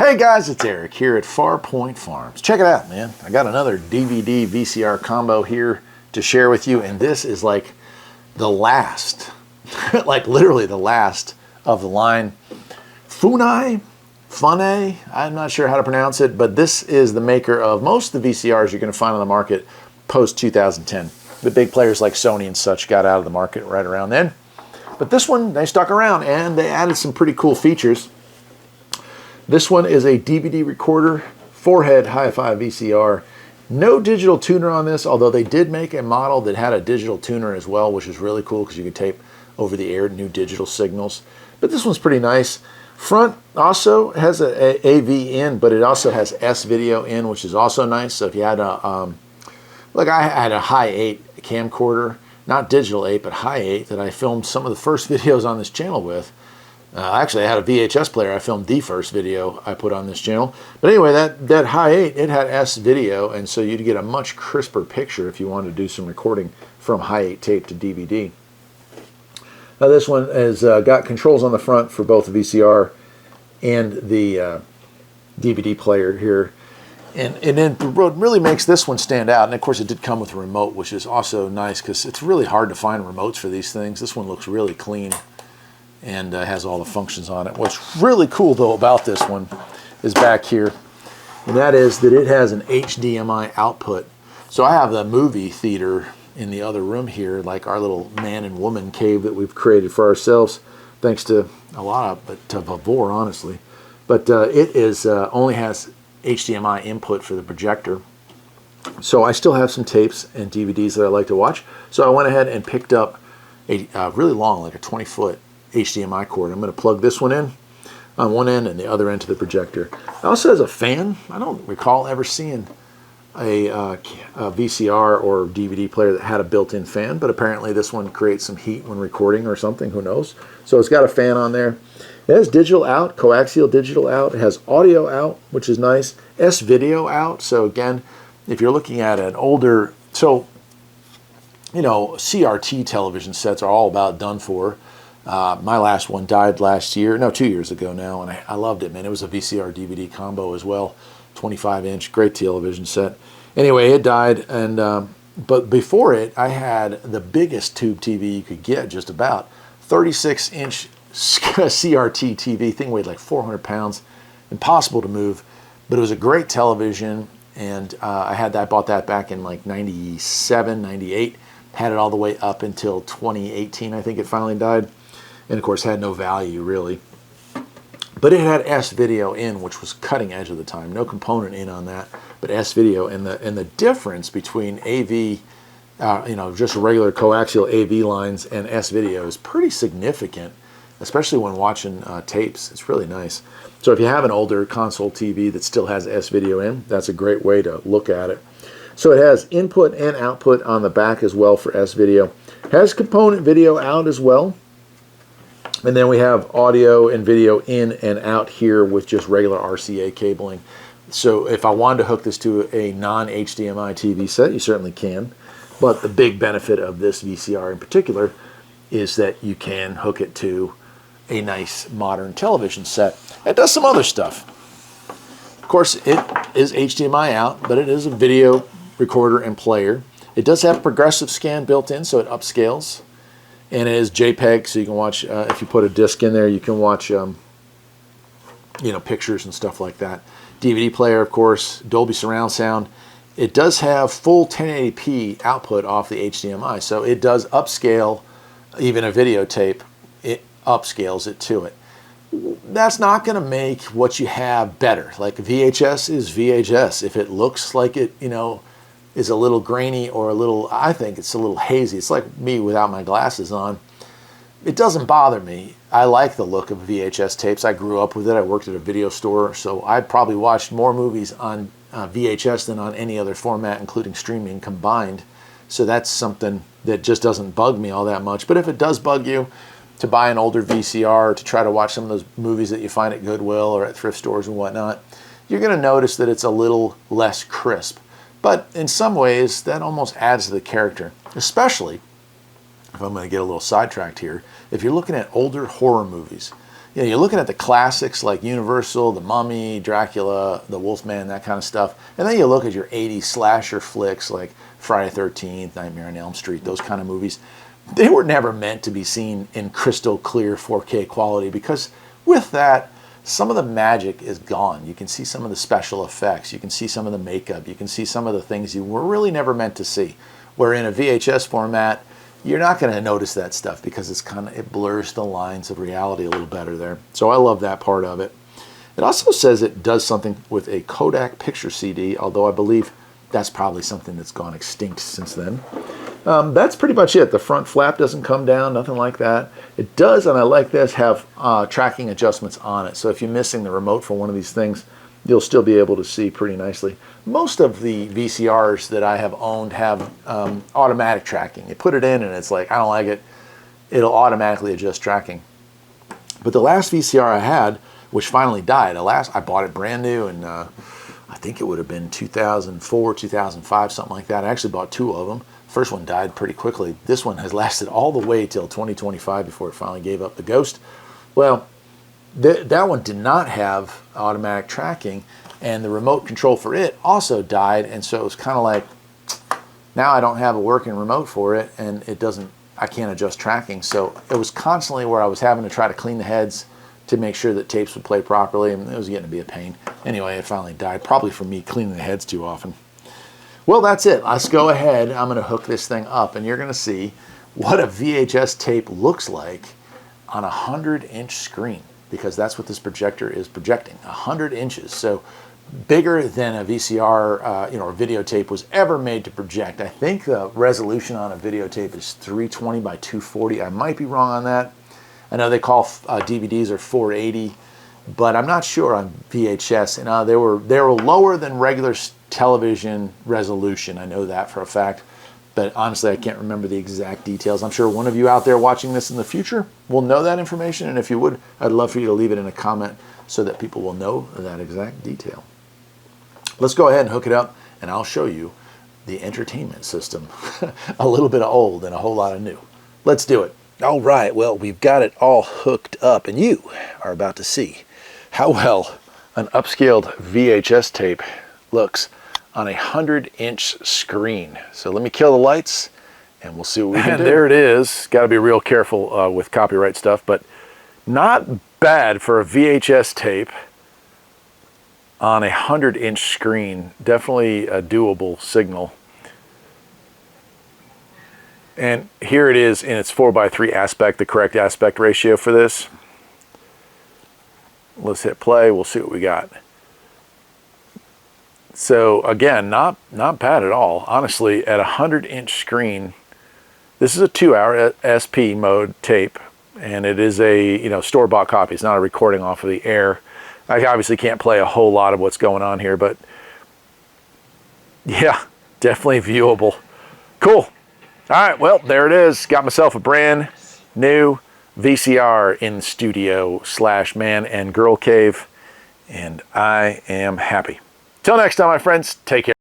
Hey guys, it's Eric here at Farpoint Farms. Check it out, man. I got another DVD VCR combo here to share with you, and this is like the last, like literally the last of the line. Funai, I'm not sure how to pronounce it, but this is the maker of most of the VCRs you're going to find on the market post-2010. The big players like Sony and such got out of the market right around then. But this one, they stuck around, and they added some pretty cool features. This one is a DVD recorder, 4-head hi-fi VCR. No digital tuner on this, although they did make a model that had a digital tuner as well, which is really cool because you could tape over the air new digital signals. But this one's pretty nice. Front also has a AV in, but it also has S video in, which is also nice. So if you had a, like I had a high 8 camcorder, not digital 8, but high 8 that I filmed some of the first videos on this channel with. Actually, I had a VHS player. I filmed the first video I put on this channel. But anyway, that high 8, it had S video, and so you'd get a much crisper picture if you wanted to do some recording from high 8 tape to DVD. Now this one has got controls on the front for both the VCR and the DVD player here. And then what really makes this one stand out, and of course it did come with a remote, which is also nice because it's really hard to find remotes for these things. This one looks really clean and has all the functions on it. What's really cool though about this one is back here, and that is that it has an HDMI output. So I have the movie theater in the other room here, like our little man and woman cave that we've created for ourselves, thanks to a lot of, but to Vavor, honestly. But it is only has HDMI input for the projector. So I still have some tapes and DVDs that I like to watch. So I went ahead and picked up a really long, like a 20-foot HDMI cord. I'm going to plug this one in on one end and the other end to the projector. It also has a fan. I don't recall ever seeing a VCR or DVD player that had a built-in fan, but apparently this one creates some heat when recording or something, who knows. So it's got a fan on there. It has digital out, coaxial digital out. It has audio out, which is nice. S video out. So again, if you're looking at an older, so you know, CRT television sets are all about done for. My last one died last year, no, 2 years ago now, and I loved it, man. It was a VCR DVD combo as well, 25-inch, great television set. Anyway, it died, and but before it, I had the biggest tube TV you could get, just about 36-inch CRT TV. Thing weighed like 400 pounds, impossible to move, but it was a great television, and I bought that back in like 97, 98, had it all the way up until 2018, I think it finally died. And of course had no value really. But it had S video in, which was cutting edge at the time. No component in on that, but S video, and the difference between AV, you know, just regular coaxial AV lines and S video is pretty significant, especially when watching tapes. It's really nice. So if you have an older console TV that still has S video in, that's a great way to look at it. So it has input and output on the back as well for S video. Has component video out as well. And then we have audio and video in and out here with just regular RCA cabling. So if I wanted to hook this to a non-HDMI TV set, you certainly can. But the big benefit of this VCR in particular is that you can hook it to a nice modern television set. It does some other stuff. Of course, it is HDMI out, but it is a video recorder and player. It does have progressive scan built in, so it upscales. And it is JPEG, so you can watch, if you put a disc in there, you can watch, you know, pictures and stuff like that. DVD player, of course, Dolby surround sound. It does have full 1080p output off the HDMI, so it does upscale even a videotape. It upscales it to it. That's not going to make what you have better. Like VHS is VHS. If it looks like it, you know, is a little grainy or a little, I think it's a little hazy. It's like me without my glasses on. It doesn't bother me. I like the look of VHS tapes. I grew up with it. I worked at a video store, so I probably watched more movies on VHS than on any other format, including streaming combined. So that's something that just doesn't bug me all that much. But if it does bug you to buy an older VCR to try to watch some of those movies that you find at Goodwill or at thrift stores and whatnot, you're going to notice that it's a little less crisp. But in some ways, that almost adds to the character, especially, if I'm going to get a little sidetracked here, if you're looking at older horror movies. you know, you're looking at the classics like Universal, The Mummy, Dracula, The Wolfman, that kind of stuff. And then you look at your 80s slasher flicks like Friday the 13th, Nightmare on Elm Street, those kind of movies. They were never meant to be seen in crystal clear 4K quality, because with that, some of the magic is gone. You can see some of the special effects. You can see some of the makeup. You can see some of the things you were really never meant to see. Where in a VHS format, you're not going to notice that stuff because it blurs the lines of reality a little better there. So I love that part of it. It also says it does something with a Kodak picture CD, although I believe that's probably something that's gone extinct since then. That's pretty much it. The front flap doesn't come down, nothing like that. It does, and I like this, have tracking adjustments on it. So if you're missing the remote for one of these things, you'll still be able to see pretty nicely. Most of the VCRs that I have owned have automatic tracking. You put it in and it's like, I don't like it. It'll automatically adjust tracking. But the last VCR I had, which finally died, I bought it brand new, and I think it would have been 2004, 2005, something like that. I actually bought two of them. First one died pretty quickly. This one has lasted all the way till 2025 before it finally gave up the ghost. Well, that one did not have automatic tracking, and the remote control for it also died, and so it was kind of like, now I don't have a working remote for it, and I can't adjust tracking. So it was constantly where I was having to try to clean the heads to make sure that tapes would play properly, and it was getting to be a pain. Anyway, it finally died, probably from me cleaning the heads too often. Well, that's it. Let's go ahead. I'm going to hook this thing up, and you're going to see what a VHS tape looks like on a 100-inch screen, because that's what this projector is projecting, 100 inches. So bigger than a VCR, or videotape was ever made to project. I think the resolution on a videotape is 320 by 240. I might be wrong on that. I know they call DVDs are 480, but I'm not sure on VHS. And they were lower than regular television resolution. I know that for a fact. But honestly, I can't remember the exact details. I'm sure one of you out there watching this in the future will know that information. And if you would, I'd love for you to leave it in a comment so that people will know that exact detail. Let's go ahead and hook it up, and I'll show you the entertainment system. A little bit of old and a whole lot of new. Let's do it. All right, well, we've got it all hooked up, and you are about to see how well an upscaled VHS tape looks on a 100-inch screen. So let me kill the lights and we'll see what we can do. And there it is. Got to be real careful with copyright stuff, but not bad for a VHS tape on a 100-inch screen. Definitely a doable signal. And here it is in its 4:3 aspect, the correct aspect ratio for this. Let's hit play. We'll see what we got. So again, not bad at all. Honestly, at a 100-inch screen, this is a 2-hour SP mode tape, and it is a store-bought copy. It's not a recording off of the air. I obviously can't play a whole lot of what's going on here, but yeah, definitely viewable. Cool. All right, well, there it is. Got myself a brand new VCR in studio / man and girl cave, and I am happy. Till next time, my friends, take care.